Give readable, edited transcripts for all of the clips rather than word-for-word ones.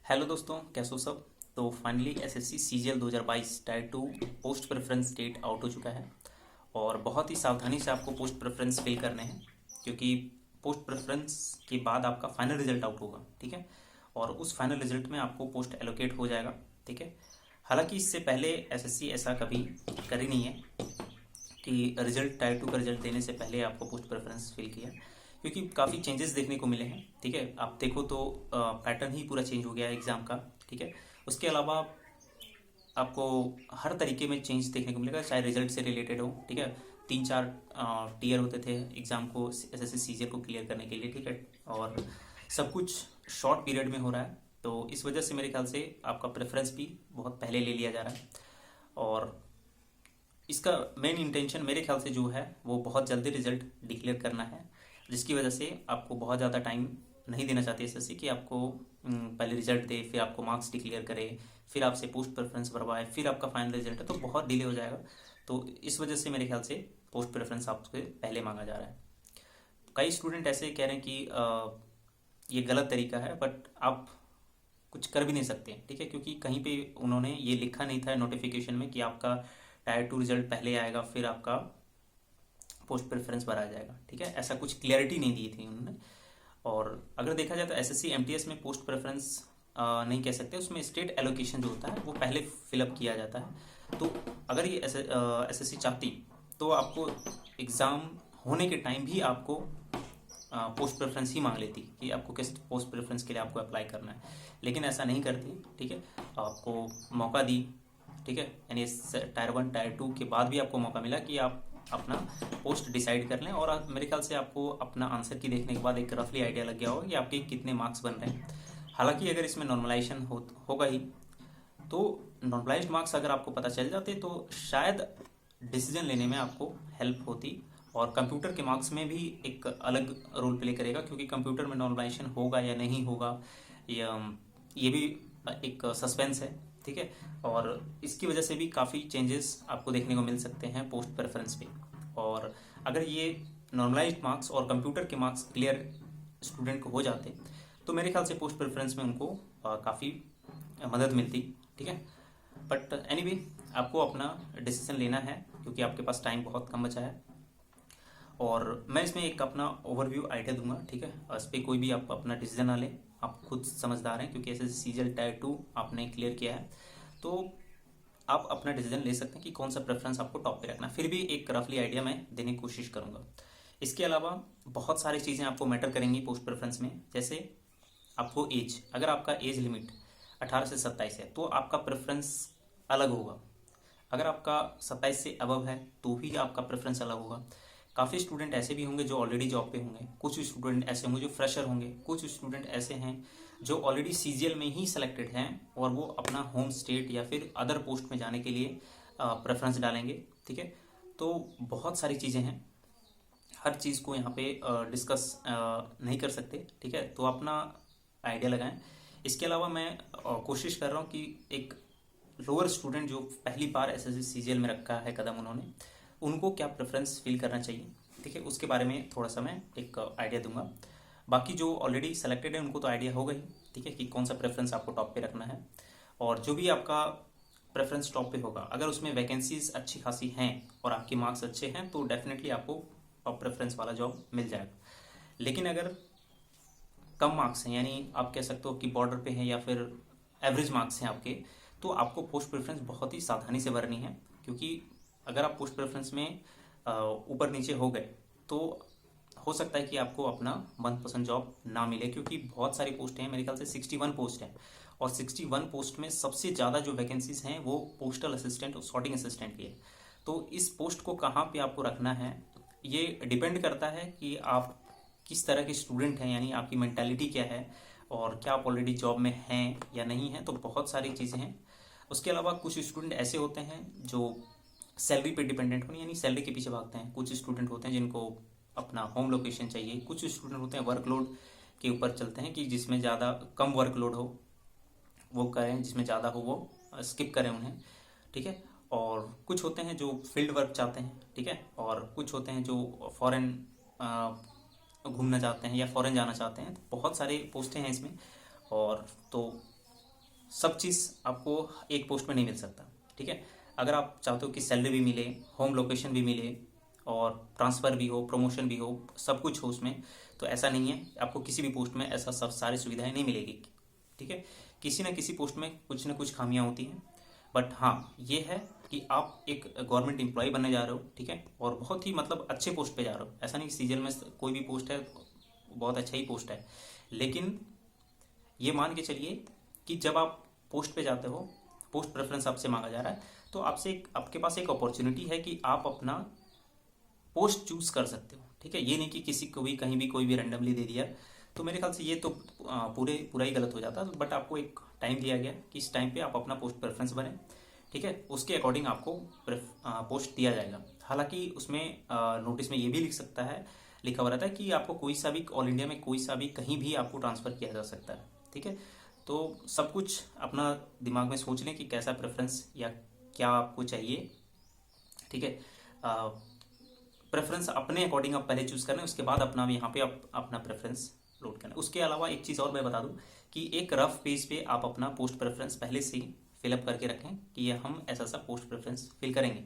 Hello दोस्तों, कैसे हो सब। तो finally SSC CGL 2022 tier 2 post preference date out हो चुका है। और बहुत ही सावधानी से आपको पोस्ट प्रेफरेंस फिल करने हैं, क्योंकि पोस्ट प्रेफरेंस के बाद आपका फाइनल रिजल्ट आउट होगा। ठीक है। और उस फाइनल रिजल्ट में आपको पोस्ट एलोकेट हो जाएगा। ठीक है। हालांकि इससे पहले एसएससी ऐसा कभी करी नहीं है कि रिजल्ट टायर 2 का रिजल्ट देने से पहले आपको पोस्ट प्रेफरेंस फिल किया, क्योंकि काफ़ी चेंजेस देखने को मिले हैं। ठीक है। आप देखो तो पैटर्न ही पूरा चेंज हो गया है एग्ज़ाम का। ठीक है। उसके अलावा आपको हर तरीके में चेंज देखने को मिलेगा, चाहे रिजल्ट से रिलेटेड हो। ठीक है। 3-4 टीयर होते थे एग्ज़ाम को, एसएससी सीजीएल को क्लियर करने के लिए। ठीक है। और सब कुछ शॉर्ट पीरियड में हो रहा है, तो इस वजह से मेरे ख्याल से आपका प्रेफरेंस भी बहुत पहले ले लिया जा रहा है। और इसका मेन इंटेंशन मेरे ख्याल से जो है वो बहुत जल्दी रिजल्ट डिक्लेयर करना है, जिसकी वजह से आपको बहुत ज़्यादा टाइम नहीं देना चाहती एसएससी कि आपको पहले रिजल्ट दे, फिर आपको मार्क्स डिक्लेयर करे, फिर आपसे पोस्ट प्रेफरेंस भरवाए, फिर आपका फाइनल रिजल्ट है, तो बहुत डिले हो जाएगा। तो इस वजह से मेरे ख्याल से पोस्ट प्रेफरेंस आपसे पहले मांगा जा रहा है। कई स्टूडेंट ऐसे कह रहे हैं कि ये गलत तरीका है, बट आप कुछ कर भी नहीं सकते। ठीक है। क्योंकि कहीं पे उन्होंने ये लिखा नहीं था नोटिफिकेशन में कि आपका टायर 2 रिजल्ट पहले आएगा फिर आपका पोस्ट प्रेफरेंस भरा जाएगा। ठीक है। ऐसा कुछ क्लियरिटी नहीं दी थी उन्होंने। और अगर देखा जाए तो एसएससी एमटीएस में पोस्ट प्रेफरेंस नहीं कह सकते, उसमें स्टेट एलोकेशन जो होता है वो पहले फिलअप किया जाता है। तो अगर ये एसएससी चाहती तो आपको एग्ज़ाम होने के टाइम भी आपको पोस्ट प्रेफरेंस ही मांग लेती कि आपको किस पोस्ट प्रेफरेंस के लिए आपको अप्लाई करना है, लेकिन ऐसा नहीं करती। ठीक है। आपको मौका दी। ठीक है। यानी टायर 1 टायर 2 के बाद भी आपको मौका मिला कि आप अपना पोस्ट डिसाइड कर लें। और मेरे ख्याल से आपको अपना आंसर की देखने के बाद एक रफली आइडिया लग गया होगा कि आपके कितने मार्क्स बन रहे हैं। हालांकि अगर इसमें नॉर्मलाइजेशन होगा ही, तो नॉर्मलाइज्ड मार्क्स अगर आपको पता चल जाते तो शायद डिसीजन लेने में आपको हेल्प होती। और कंप्यूटर के मार्क्स में भी एक अलग रोल प्ले करेगा, क्योंकि कंप्यूटर में नॉर्मलाइजेशन होगा या नहीं होगा, ये भी एक सस्पेंस है। ठीक है। और इसकी वजह से भी काफ़ी चेंजेस आपको देखने को मिल सकते हैं पोस्ट प्रेफरेंस पे। और अगर ये नॉर्मलाइज्ड मार्क्स और कंप्यूटर के मार्क्स क्लियर स्टूडेंट को हो जाते तो मेरे ख्याल से पोस्ट प्रेफरेंस में उनको काफ़ी मदद मिलती। ठीक है। बट एनीवे, आपको अपना डिसीजन लेना है, क्योंकि आपके पास टाइम बहुत कम बचा है। और मैं इसमें एक अपना ओवरव्यू आइडिया दूंगा। ठीक है। इस पर कोई भी आप अपना डिसीजन ना लें, आप खुद समझदार हैं, क्योंकि ऐसे सीजीएल टायर 2 आपने क्लियर किया है, तो आप अपना डिसीजन ले सकते हैं कि कौन सा प्रेफरेंस आपको टॉप पे रखना है। फिर भी एक रफली आइडिया मैं देने की कोशिश करूंगा। इसके अलावा बहुत सारी चीज़ें आपको मैटर करेंगी पोस्ट प्रेफरेंस में, जैसे आपको एज, अगर आपका एज लिमिट 18 से 27 है तो आपका प्रेफरेंस अलग होगा। अगर आपका 27 से अबव है तो भी आपका प्रेफरेंस अलग होगा। काफ़ी स्टूडेंट ऐसे भी होंगे जो ऑलरेडी जॉब पे होंगे, कुछ स्टूडेंट ऐसे होंगे जो फ्रेशर होंगे, कुछ स्टूडेंट ऐसे हैं जो ऑलरेडी सीजीएल में ही सेलेक्टेड हैं और वो अपना होम स्टेट या फिर अदर पोस्ट में जाने के लिए प्रेफरेंस डालेंगे। ठीक है। तो बहुत सारी चीज़ें हैं, हर चीज़ को यहाँ पे डिस्कस नहीं कर सकते। ठीक है। तो अपना आइडिया लगाएं। इसके अलावा मैं कोशिश कर रहा हूँ कि एक लोअर स्टूडेंट जो पहली बार एसएससी सीजीएल में रखा है कदम उन्होंने, उनको क्या प्रेफरेंस फिल करना चाहिए। ठीक है। उसके बारे में थोड़ा सा मैं एक आइडिया दूंगा। बाकी जो ऑलरेडी सेलेक्टेड है उनको तो आइडिया होगा ही। ठीक है, कि कौन सा प्रेफरेंस आपको टॉप पे रखना है। और जो भी आपका प्रेफरेंस टॉप पे होगा, अगर उसमें वैकेंसीज अच्छी खासी हैं और आपके मार्क्स अच्छे हैं तो डेफिनेटली आपको टॉप प्रेफरेंस वाला जॉब मिल जाएगा। लेकिन अगर कम मार्क्स हैं, यानी आप कह सकते हो कि बॉर्डर पे हैं या फिर एवरेज मार्क्स हैं आपके, तो आपको पोस्ट प्रेफरेंस बहुत ही सावधानी से भरनी है। क्योंकि अगर आप पोस्ट प्रेफरेंस में ऊपर नीचे हो गए तो हो सकता है कि आपको अपना मनपसंद जॉब ना मिले, क्योंकि बहुत सारी पोस्ट हैं, मेरे ख्याल से 61 पोस्ट हैं। और 61 पोस्ट में सबसे ज़्यादा जो वैकेंसीज हैं वो पोस्टल असिस्टेंट और सॉर्टिंग असिस्टेंट की है। तो इस पोस्ट को कहाँ पे आपको रखना है ये डिपेंड करता है कि आप किस तरह के स्टूडेंट हैं, यानी आपकी मेंटालिटी क्या है और क्या आप ऑलरेडी जॉब में हैं या नहीं हैं। तो बहुत सारी चीज़ें हैं। उसके अलावा कुछ स्टूडेंट ऐसे होते हैं जो सैलरी पे डिपेंडेंट होने, यानी सैलरी के पीछे भागते हैं। कुछ स्टूडेंट होते हैं जिनको अपना होम लोकेशन चाहिए। कुछ स्टूडेंट होते हैं वर्कलोड के ऊपर चलते हैं कि जिसमें ज़्यादा कम वर्कलोड हो वो करें, जिसमें ज़्यादा हो वो स्किप करें उन्हें। ठीक है। और कुछ होते हैं जो फील्ड वर्क चाहते हैं। ठीक है। और कुछ होते हैं जो फॉरेन घूमना चाहते हैं या फॉरेन जाना चाहते हैं। तो बहुत सारे पोस्टें हैं इसमें। और तो सब चीज़ आपको एक पोस्ट में नहीं मिल सकता, ठीक है। अगर आप चाहते हो कि सैलरी भी मिले, होम लोकेशन भी मिले और ट्रांसफ़र भी हो, प्रमोशन भी हो, सब कुछ हो उसमें, तो ऐसा नहीं है। आपको किसी भी पोस्ट में ऐसा सब सारी सुविधाएं नहीं मिलेगी, ठीक है। किसी न किसी पोस्ट में कुछ न कुछ खामियां होती हैं, बट हाँ ये है कि आप एक गवर्नमेंट एम्प्लॉय बनने जा रहे हो, ठीक है, और बहुत ही मतलब अच्छे पोस्ट पे जा रहे हो। ऐसा नहीं सीजन में कोई भी पोस्ट है बहुत अच्छा ही पोस्ट है, लेकिन ये मान के चलिए कि जब आप पोस्ट पे जाते हो, पोस्ट प्रेफरेंस आपसे मांगा जा रहा है, तो आपके पास एक अपॉर्चुनिटी है कि आप अपना पोस्ट चूज कर सकते हो, ठीक है। ये नहीं कि किसी को भी कहीं भी कोई भी रैंडमली दे दिया, तो मेरे ख्याल से ये तो पूरा ही गलत हो जाता है। बट आपको एक टाइम दिया गया कि इस टाइम पे आप अपना पोस्ट प्रेफरेंस बने, ठीक है, उसके अकॉर्डिंग आपको पोस्ट दिया जाएगा। हालांकि उसमें नोटिस में ये भी लिखा हुआ रहता है कि आपको कोई सा भी ऑल इंडिया में कोई सा भी कहीं भी आपको ट्रांसफ़र किया जा सकता है, ठीक है। तो सब कुछ अपना दिमाग में सोच लें कि कैसा प्रेफरेंस या क्या आपको चाहिए, ठीक है। प्रेफरेंस अपने अकॉर्डिंग आप पहले चूज़ करना है, उसके बाद अपना यहाँ पे आप अपना प्रेफरेंस लोड करना है। उसके अलावा एक चीज़ और मैं बता दूं कि एक रफ पेज पे आप अपना पोस्ट प्रेफरेंस पहले से ही फिलअप करके रखें कि ये हम ऐसा सा पोस्ट प्रेफरेंस फिल करेंगे,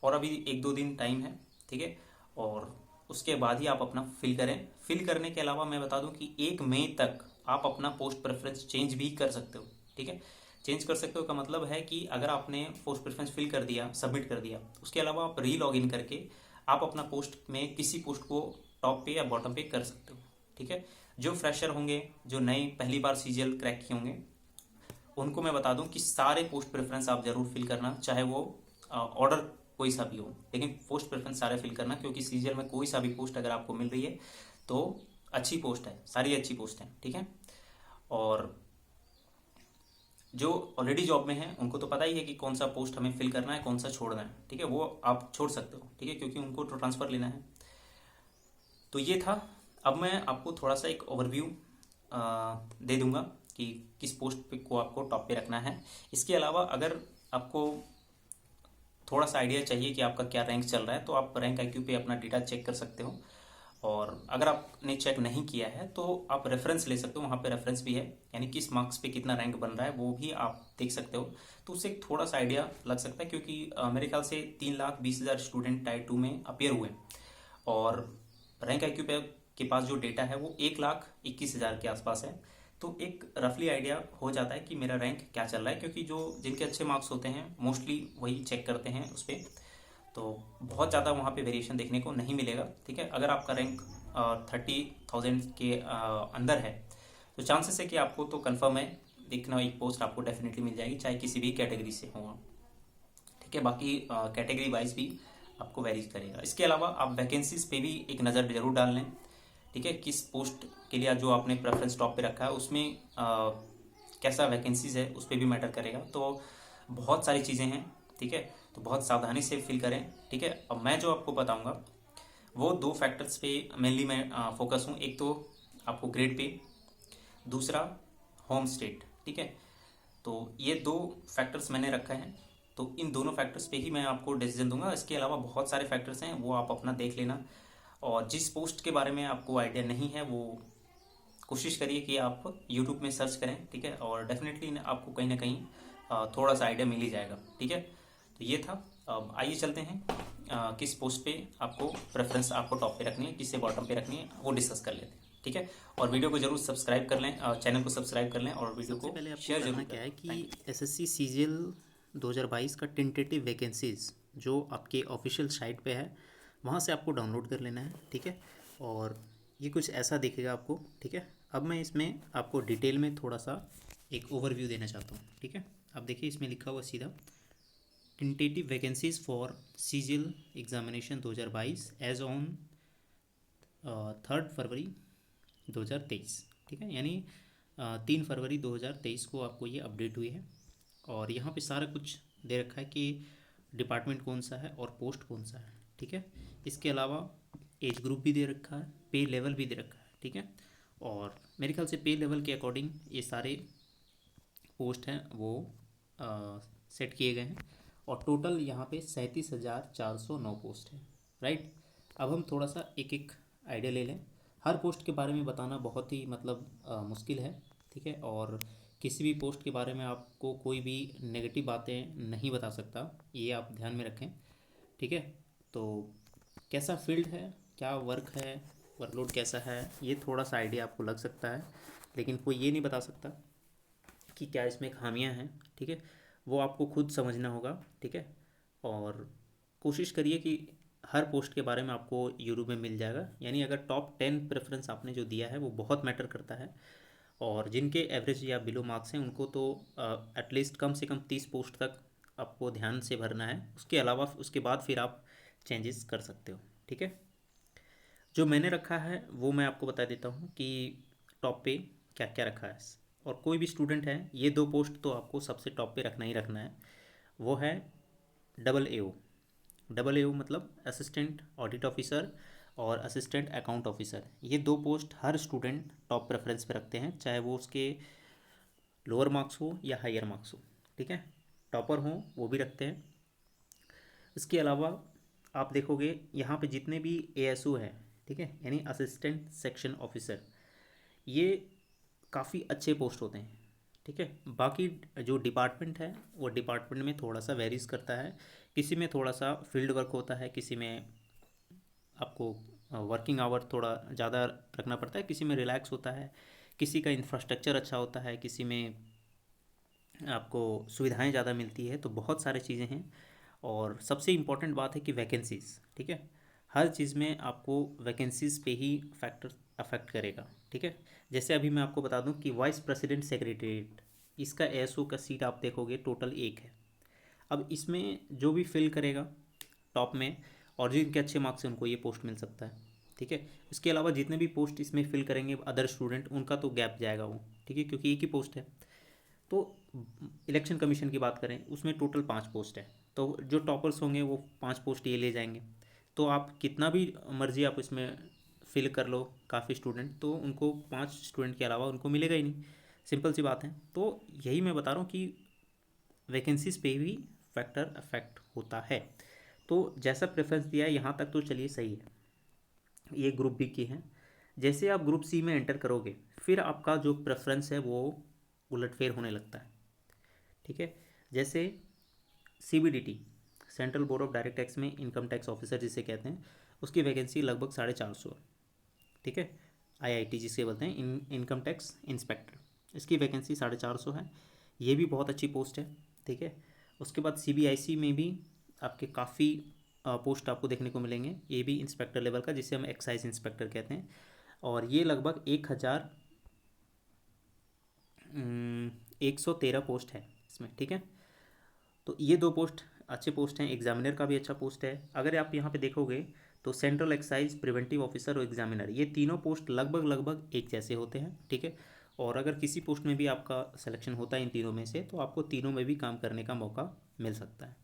और अभी 1-2 दिन टाइम है, ठीक है। और उसके बाद ही आप अपना फिल करें। फिल करने के अलावा मैं बता दूं कि 1 मई तक आप अपना पोस्ट प्रेफरेंस चेंज भी कर सकते हो, ठीक है। चेंज कर सकते हो का मतलब है कि अगर आपने पोस्ट प्रेफरेंस फिल कर दिया, सबमिट कर दिया, उसके अलावा आप री लॉग इन करके आप अपना पोस्ट में किसी पोस्ट को टॉप पे या बॉटम पे कर सकते हो, ठीक है। जो फ्रेशर होंगे, जो नए पहली बार सीजीएल क्रैक किए होंगे, उनको मैं बता दूं कि सारे पोस्ट प्रेफरेंस आप जरूर फिल करना, चाहे वो ऑर्डर कोई सा भी हो, लेकिन पोस्ट प्रेफरेंस सारे फिल करना, क्योंकि सीजीएल में कोई सा भी पोस्ट अगर आपको मिल रही है तो अच्छी पोस्ट है, सारी अच्छी पोस्ट है, ठीक है। और जो ऑलरेडी जॉब में है उनको तो पता ही है कि कौन सा पोस्ट हमें फिल करना है, कौन सा छोड़ना है, ठीक है, वो आप छोड़ सकते हो, ठीक है, क्योंकि उनको तो ट्रांसफ़र लेना है। तो ये था। अब मैं आपको थोड़ा सा एक ओवरव्यू दे दूंगा कि किस पोस्ट पे को आपको टॉप पे रखना है। इसके अलावा अगर आपको थोड़ा सा आइडिया चाहिए कि आपका क्या रैंक चल रहा है, तो आप रैंक आईक्यू पे अपना डेटा चेक कर सकते हो। और अगर आपने चेक नहीं किया है तो आप रेफरेंस ले सकते हो, वहाँ पे रेफरेंस भी है, यानी किस मार्क्स पे कितना रैंक बन रहा है वो भी आप देख सकते हो। तो उससे एक थोड़ा सा आइडिया लग सकता है, क्योंकि मेरे ख्याल से 3,20,000 स्टूडेंट टायर 2 में अपेयर हुए, और रैंक आईक्यू पे के पास जो डेटा है वो 1,21,000 के आसपास है। तो एक रफली आइडिया हो जाता है कि मेरा रैंक क्या चल रहा है, क्योंकि जो जिनके अच्छे मार्क्स होते हैं मोस्टली वही चेक करते हैं उस पर। तो बहुत ज़्यादा वहाँ पे वेरिएशन देखने को नहीं मिलेगा, ठीक है। अगर आपका रैंक 30,000 के अंदर है तो चांसेस है कि आपको तो कंफर्म है देखना, एक पोस्ट आपको डेफिनेटली मिल जाएगी, चाहे किसी भी कैटेगरी से हो, ठीक है। बाकी कैटेगरी वाइज भी आपको वेरीज करेगा। इसके अलावा आप वैकेंसीज पे भी एक नज़र जरूर डाल लें, ठीक है। किस पोस्ट के लिए जो आपने प्रेफरेंस टॉप पे रखा है उसमें कैसा वैकेंसीज है उस पर भी मैटर करेगा। तो बहुत सारी चीज़ें हैं, ठीक है, तो बहुत सावधानी से फिल करें, ठीक है। अब मैं जो आपको बताऊंगा वो 2 फैक्टर्स पे मेनली मैं फोकस हूँ। एक तो आपको ग्रेड पे, दूसरा होम स्टेट, ठीक है। तो ये 2 फैक्टर्स मैंने रखा है, तो इन दोनों फैक्टर्स पे ही मैं आपको डिसीजन दूंगा। इसके अलावा बहुत सारे फैक्टर्स हैं, वो आप अपना देख लेना। और जिस पोस्ट के बारे में आपको आइडिया नहीं है वो कोशिश करिए कि आप यूट्यूब में सर्च करें, ठीक है, और डेफिनेटली आपको कहीं ना कहीं थोड़ा सा आइडिया मिल ही जाएगा, ठीक है। तो ये था। अब आइए चलते हैं किस पोस्ट पे आपको प्रेफरेंस आपको टॉप पे रखनी है, किससे बॉटम पे रखनी है, वो डिस्कस कर लेते हैं, ठीक है। और वीडियो को जरूर सब्सक्राइब कर लें, चैनल को सब्सक्राइब कर लें, और वीडियो को पहले आपको शेयर जरूर करना करें। क्या है कि थैंक यू। एसएससी सीजीएल 2022 का टेंटेटिव वैकेंसीज़ जो आपके ऑफिशियल साइट पे है वहाँ से आपको डाउनलोड कर लेना है, ठीक है। और ये कुछ ऐसा दिखेगा आपको, ठीक है। अब मैं इसमें आपको डिटेल में थोड़ा सा एक ओवरव्यू देना चाहता हूँ, ठीक है। अब देखिए इसमें लिखा हुआ सीधा tentative vacancies for CGL examination 2022 as on 3 फरवरी 2023, ठीक है। यानी 3 फरवरी 2023 को आपको ये अपडेट हुई है। और यहाँ पे सारा कुछ दे रखा है कि डिपार्टमेंट कौन सा है और पोस्ट कौन सा है, ठीक है। इसके अलावा एज ग्रुप भी दे रखा है, पे लेवल भी दे रखा है, ठीक है। और मेरे ख्याल से पे लेवल के अकॉर्डिंग ये सारे पोस्ट हैं वो सेट किए गए हैं। और टोटल यहाँ पे 37,409 पोस्ट है, राइट। अब हम थोड़ा सा एक एक आइडिया ले लें। हर पोस्ट के बारे में बताना बहुत ही मतलब मुश्किल है, ठीक है। और किसी भी पोस्ट के बारे में आपको कोई भी नेगेटिव बातें नहीं बता सकता, ये आप ध्यान में रखें। ठीक है। तो कैसा फील्ड है, क्या वर्क है, वर्कलोड कैसा है, ये थोड़ा सा आइडिया आपको लग सकता है, लेकिन कोई ये नहीं बता सकता कि क्या इसमें खामियां हैं। ठीक है, वो आपको खुद समझना होगा। ठीक है, और कोशिश करिए कि हर पोस्ट के बारे में आपको यूट्यूब में मिल जाएगा। यानी अगर टॉप 10 प्रेफरेंस आपने जो दिया है वो बहुत मैटर करता है, और जिनके एवरेज या बिलो मार्क्स हैं उनको तो एटलीस्ट कम से कम 30 पोस्ट तक आपको ध्यान से भरना है। उसके अलावा उसके बाद फिर आप चेंजेस कर सकते हो। ठीक है, जो मैंने रखा है वो मैं आपको बता देता हूँ कि टॉप पे क्या क्या रखा है। और कोई भी स्टूडेंट है, ये 2 पोस्ट तो आपको सबसे टॉप पे रखना ही रखना है। वो है AA। डबल एओ मतलब असिस्टेंट ऑडिट ऑफिसर और असिस्टेंट अकाउंट ऑफिसर। ये 2 पोस्ट हर स्टूडेंट टॉप प्रेफरेंस पे रखते हैं, चाहे वो उसके लोअर मार्क्स हो या हायर मार्क्स हो। ठीक है, टॉपर हो वो भी रखते हैं। इसके अलावा आप देखोगे यहाँ पे जितने भी ASO है, ठीक है, यानी असिस्टेंट सेक्शन ऑफिसर, ये काफ़ी अच्छे पोस्ट होते हैं। ठीक है, बाकी जो डिपार्टमेंट है वो डिपार्टमेंट में थोड़ा सा वेरीज करता है। किसी में थोड़ा सा फील्ड वर्क होता है, किसी में आपको वर्किंग आवर थोड़ा ज़्यादा रखना पड़ता है, किसी में रिलैक्स होता है, किसी का इंफ्रास्ट्रक्चर अच्छा होता है, किसी में आपको सुविधाएं ज़्यादा मिलती है। तो बहुत सारी चीज़ें हैं, और सबसे इम्पॉर्टेंट बात है कि वैकेंसीज़। ठीक है, हर चीज़ में आपको वैकेंसीज़ पे ही फैक्टर अफेक्ट करेगा। ठीक है, जैसे अभी मैं आपको बता दूं कि वाइस प्रेसिडेंट सेक्रेटरीट, इसका ASO का सीट आप देखोगे टोटल 1 है। अब इसमें जो भी फिल करेगा टॉप में, और जिनके अच्छे मार्क्स हैं उनको ये पोस्ट मिल सकता है। ठीक है, इसके अलावा जितने भी पोस्ट इसमें फिल करेंगे अदर स्टूडेंट, उनका तो गैप जाएगा वो। ठीक है, क्योंकि एक ही पोस्ट है। तो इलेक्शन कमीशन की बात करें, उसमें टोटल 5 पोस्ट है, तो जो टॉपर्स होंगे वो 5 पोस्ट ये ले जाएंगे। तो आप कितना भी मर्जी आप इसमें फिल कर लो काफ़ी स्टूडेंट, तो उनको 5 स्टूडेंट के अलावा उनको मिलेगा ही नहीं। सिंपल सी बात है। तो यही मैं बता रहा हूँ कि वैकेंसीज पे भी फैक्टर अफेक्ट होता है। तो जैसा प्रेफरेंस दिया है यहाँ तक तो चलिए सही है, ये ग्रुप बी की है। जैसे आप ग्रुप सी में एंटर करोगे, फिर आपका जो प्रेफरेंस है वो उलटफेर होने लगता है। ठीक है, जैसे CBDT, central board of direct tax में इनकम टैक्स ऑफिसर जिसे कहते हैं, उसकी वैकेंसी लगभग 450 है। ठीक है, IIT जिसे बोलते हैं इनकम टैक्स इंस्पेक्टर, इसकी वैकेंसी 450 है। ये भी बहुत अच्छी पोस्ट है। ठीक है, उसके बाद CBIC में भी आपके काफ़ी पोस्ट आपको देखने को मिलेंगे, ये भी इंस्पेक्टर लेवल का, जिसे हम एक्साइज इंस्पेक्टर कहते हैं। और ये लगभग 1,113 पोस्ट है इसमें। ठीक है, तो ये 2 पोस्ट अच्छे पोस्ट हैं। एग्जामिनर का भी अच्छा पोस्ट है। अगर आप यहाँ पे देखोगे तो सेंट्रल एक्साइज प्रिवेंटिव ऑफिसर और एग्जामिनर, ये तीनों पोस्ट लगभग लगभग एक जैसे होते हैं। ठीक है, और अगर किसी पोस्ट में भी आपका सिलेक्शन होता है इन तीनों में से, तो आपको तीनों में भी काम करने का मौका मिल सकता है।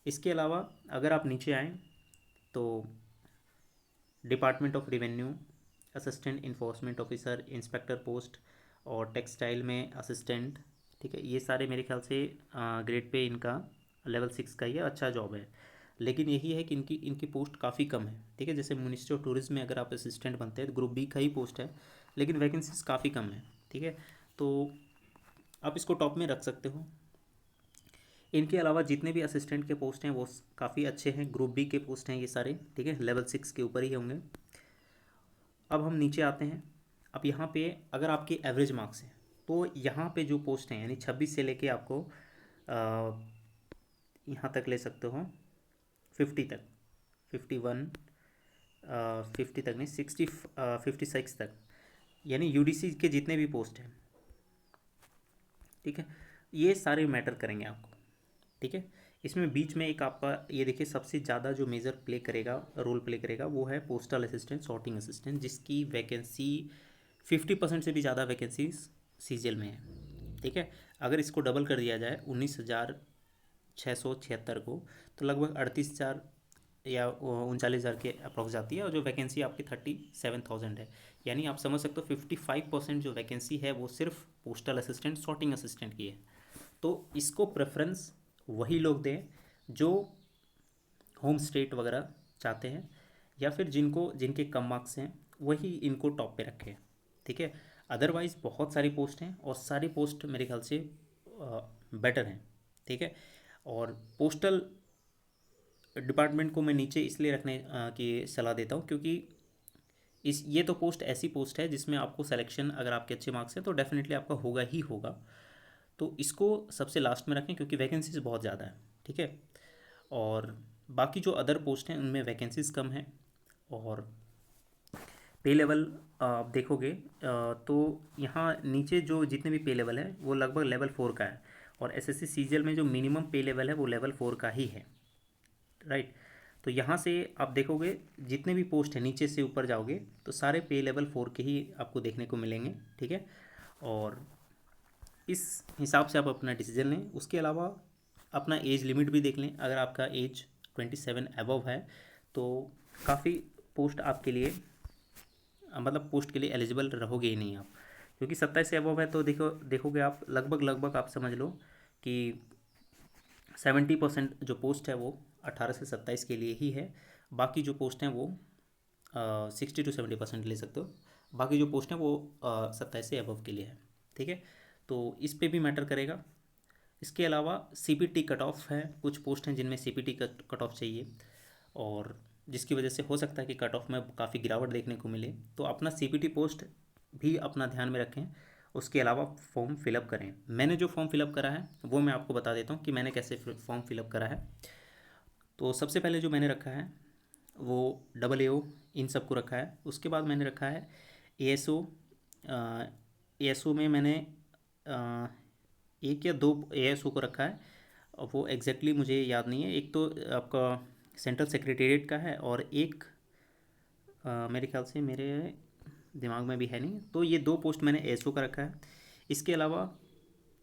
इसके अलावा अगर आप नीचे आएँ तो department of revenue, assistant enforcement officer, inspector post, और टेक्सटाइल में असिस्टेंट। ठीक है, ये सारे मेरे ख्याल से ग्रेड पे इनका लेवल 6 का ही है, अच्छा जॉब है। लेकिन यही है कि इनकी इनकी पोस्ट काफ़ी कम है। ठीक है, जैसे मिनिस्ट्री ऑफ टूरिज्म में अगर आप असिस्टेंट बनते हैं तो ग्रुप बी का ही पोस्ट है, लेकिन वैकेंसीज काफ़ी कम है। ठीक है, तो आप इसको टॉप में रख सकते हो। इनके अलावा जितने भी असिस्टेंट के पोस्ट हैं वो काफ़ी अच्छे हैं, ग्रुप बी के पोस्ट हैं ये सारे। ठीक है, लेवल 6 के ऊपर ही होंगे। अब हम नीचे आते हैं। अब यहाँ पे अगर आपके एवरेज मार्क्स हैं, तो यहाँ पे जो पोस्ट हैं यानी 26 से लेके आपको यहाँ तक ले सकते हो 50 तक, 51, 50 तक नहीं, 60, 56 तक, यानी UDC के जितने भी पोस्ट हैं। ठीक है, ये सारे मैटर करेंगे आपको। ठीक है, इसमें बीच में एक आपका ये देखिए सबसे ज़्यादा जो मेजर प्ले करेगा, रोल प्ले करेगा, वो है पोस्टल असिस्टेंट, सॉर्टिंग असिस्टेंट, जिसकी वैकेंसी 50% से भी ज़्यादा वैकेंसी CGL में है। ठीक है, अगर इसको डबल कर दिया जाए 19,676 को, तो लगभग 38,000 या 39,000 के अप्रॉक्स जाती है, और जो वैकेंसी आपकी 37,000 है। यानी आप समझ सकते हो 55% जो वैकेंसी है वो सिर्फ पोस्टल असिस्टेंट, सॉर्टिंग असिस्टेंट की है। तो इसको प्रेफरेंस वही लोग दें जो होम स्टेट वगैरह चाहते हैं, या फिर जिनके कम मार्क्स हैं वही इनको टॉप पे रखें। ठीक है, अदरवाइज़ बहुत सारी पोस्ट हैं और सारी पोस्ट मेरे ख्याल से बेटर हैं, ठीक है। और पोस्टल डिपार्टमेंट को मैं नीचे इसलिए रखने की सलाह देता हूँ क्योंकि ये तो पोस्ट ऐसी पोस्ट है जिसमें आपको सिलेक्शन, अगर आपके अच्छे मार्क्स हैं तो डेफिनेटली आपका होगा ही होगा। तो इसको सबसे लास्ट में रखें क्योंकि वैकेंसीज बहुत ज़्यादा है, ठीक है। और बाकी जो अदर पोस्ट हैं उनमें वैकेंसीज कम हैं और पे लेवल आप देखोगे तो यहाँ नीचे जो जितने भी पे लेवल है वो लगभग लेवल 4 का है और एसएससी सीजीएल में जो मिनिमम पे लेवल है वो लेवल 4 का ही है, राइट। तो यहाँ से आप देखोगे जितने भी पोस्ट हैं नीचे से ऊपर जाओगे तो सारे पे लेवल 4 के ही आपको देखने को मिलेंगे, ठीक है। और इस हिसाब से आप अपना डिसीजन लें। उसके अलावा अपना एज लिमिट भी देख लें। अगर आपका एज 27 अबव है तो काफ़ी पोस्ट आपके लिए मतलब पोस्ट के लिए एलिजिबल रहोगे ही नहीं आप, क्योंकि 27 से अबव है तो देखोगे आप लगभग आप समझ लो कि 70% जो पोस्ट है वो 18 से 27 के लिए ही है। बाकी जो पोस्ट हैं वो 60 to 70% ले सकते हो। बाकी जो पोस्ट हैं वो 27 से अबव के लिए है, ठीक है। तो इस पे भी मैटर करेगा। इसके अलावा सीपीटी कट ऑफ है, कुछ पोस्ट हैं जिनमें सीपीटी कट ऑफ चाहिए और जिसकी वजह से हो सकता है कि कट ऑफ में काफ़ी गिरावट देखने को मिले। तो अपना सीपीटी पोस्ट भी अपना ध्यान में रखें। उसके अलावा फॉर्म फिलअप करें। मैंने जो फॉर्म फिलअप करा है वो मैं आपको बता देता हूँ कि मैंने कैसे फॉर्म फिलअप करा है। तो सबसे पहले जो मैंने रखा है वो AAO इन सब को रखा है। उसके बाद मैंने रखा है ASO। ASO में मैंने एक या दो ASO को रखा है और वो एग्जैक्टली मुझे याद नहीं है। एक तो आपका सेंट्रल सेक्रेटेरिएट का है और एक मेरे ख्याल से मेरे दिमाग में भी है नहीं। तो ये दो पोस्ट मैंने ASO का रखा है। इसके अलावा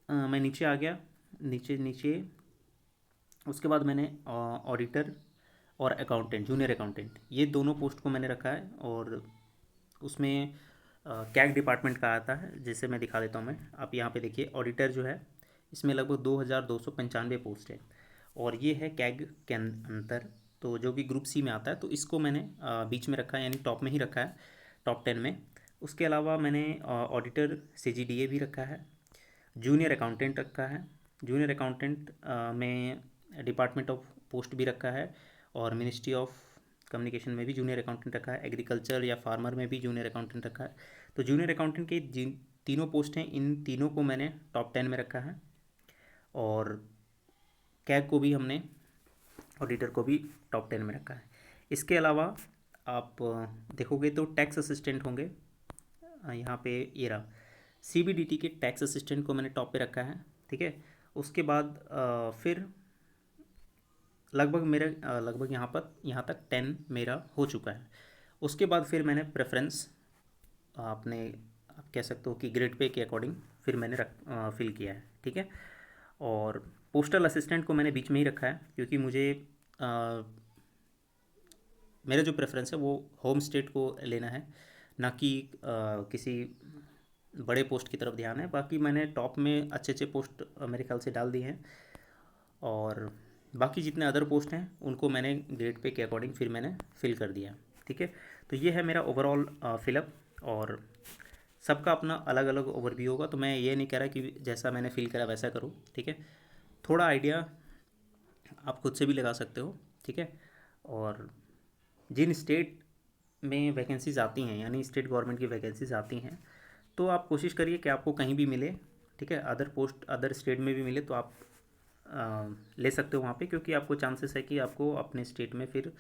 मैं नीचे आ गया, नीचे उसके बाद मैंने ऑडिटर और अकाउंटेंट, जूनियर अकाउंटेंट, ये दोनों पोस्ट को मैंने रखा है। और उसमें कैग डिपार्टमेंट का आता है, जैसे मैं दिखा देता हूँ। मैं आप यहाँ पे देखिए ऑडिटर जो है इसमें लगभग 2295 पोस्ट है और ये है कैग के अंतर। तो जो भी ग्रुप सी में आता है तो इसको मैंने बीच में रखा है, यानी टॉप में ही रखा है, टॉप 10 में। उसके अलावा मैंने ऑडिटर CGDA भी रखा है, जूनियर अकाउंटेंट रखा है। जूनियर अकाउंटेंट में डिपार्टमेंट ऑफ पोस्ट भी रखा है और मिनिस्ट्री ऑफ कम्युनिकेशन में भी जूनियर अकाउंटेंट रखा है। एग्रीकल्चर या फार्मर में भी जूनियर अकाउंटेंट रखा है। तो जूनियर अकाउंटेंट के जिन तीनों पोस्ट हैं इन तीनों को मैंने टॉप 10 में रखा है और कैग को भी हमने, ऑडिटर को भी टॉप 10 में रखा है। इसके अलावा आप देखोगे तो टैक्स असिस्टेंट होंगे। यहाँ पे ये रहा CBDT के टैक्स असिस्टेंट को मैंने टॉप पे रखा है, ठीक है। उसके बाद फिर लगभग यहाँ तक 10 मेरा हो चुका है। उसके बाद फिर मैंने प्रेफरेंस अपने, आप कह सकते हो कि ग्रेड पे के अकॉर्डिंग फिर मैंने फिल किया है, ठीक है। और पोस्टल असिस्टेंट को मैंने बीच में ही रखा है क्योंकि मुझे मेरा जो प्रेफरेंस है वो होम स्टेट को लेना है, ना कि किसी बड़े पोस्ट की तरफ ध्यान है। बाकी मैंने टॉप में अच्छे पोस्ट मेरे ख्याल से डाल दिए हैं और बाकी जितने अदर पोस्ट हैं उनको मैंने ग्रेड पे के अकॉर्डिंग फिर मैंने फिल कर दिया, ठीक है। तो ये है मेरा ओवरऑल फिलअप और सबका अपना अलग अलग ओवरव्यू होगा। तो मैं ये नहीं कह रहा कि जैसा मैंने फिल करा वैसा करो, ठीक है। थोड़ा आइडिया आप खुद से भी लगा सकते हो, ठीक है। और जिन स्टेट में वैकेंसीज आती हैं, यानी स्टेट गवर्नमेंट की वैकेंसीज आती हैं, तो आप कोशिश करिए कि आपको कहीं भी मिले, ठीक है। अदर पोस्ट अदर स्टेट में भी मिले तो आप ले सकते हो वहाँ पे, क्योंकि आपको चांसेस है कि आपको अपने स्टेट में फिर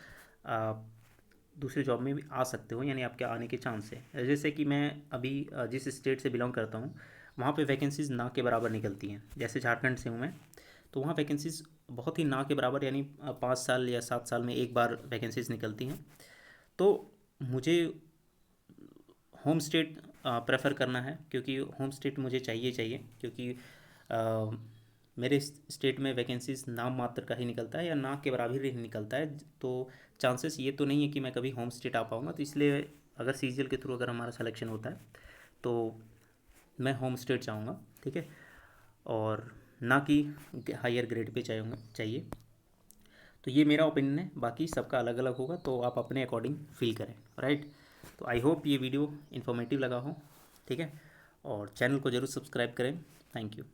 दूसरे जॉब में भी आ सकते हो, यानी आपके आने के चांस है। जैसे कि मैं अभी जिस स्टेट से बिलोंग करता हूँ वहाँ पे वैकेंसीज़ ना के बराबर निकलती हैं। जैसे झारखंड से हूँ मैं, तो वहाँ वैकेंसीज़ बहुत ही ना के बराबर, यानी 5 साल या 7 साल में एक बार वैकेंसीज़ निकलती हैं। तो मुझे होम स्टेट प्रेफर करना है, क्योंकि होम स्टेट मुझे चाहिए क्योंकि मेरे स्टेट में वैकेंसीज नाम मात्र का ही निकलता है या ना के बराबर ही निकलता है। तो चांसेस ये तो नहीं है कि मैं कभी होम स्टेट आ पाऊँगा। तो इसलिए अगर सीजीएल के थ्रू अगर हमारा सिलेक्शन होता है तो मैं होम स्टेट चाहूँगा, ठीक है, और ना कि हायर ग्रेड पे चाहिए। तो ये मेरा ओपिनियन है, बाकी सबका अलग अलग होगा, तो आप अपने अकॉर्डिंग फील करें, राइट। तो आई होप ये वीडियो इन्फॉर्मेटिव लगा हो, ठीक है। और चैनल को ज़रूर सब्सक्राइब करें। Thank you.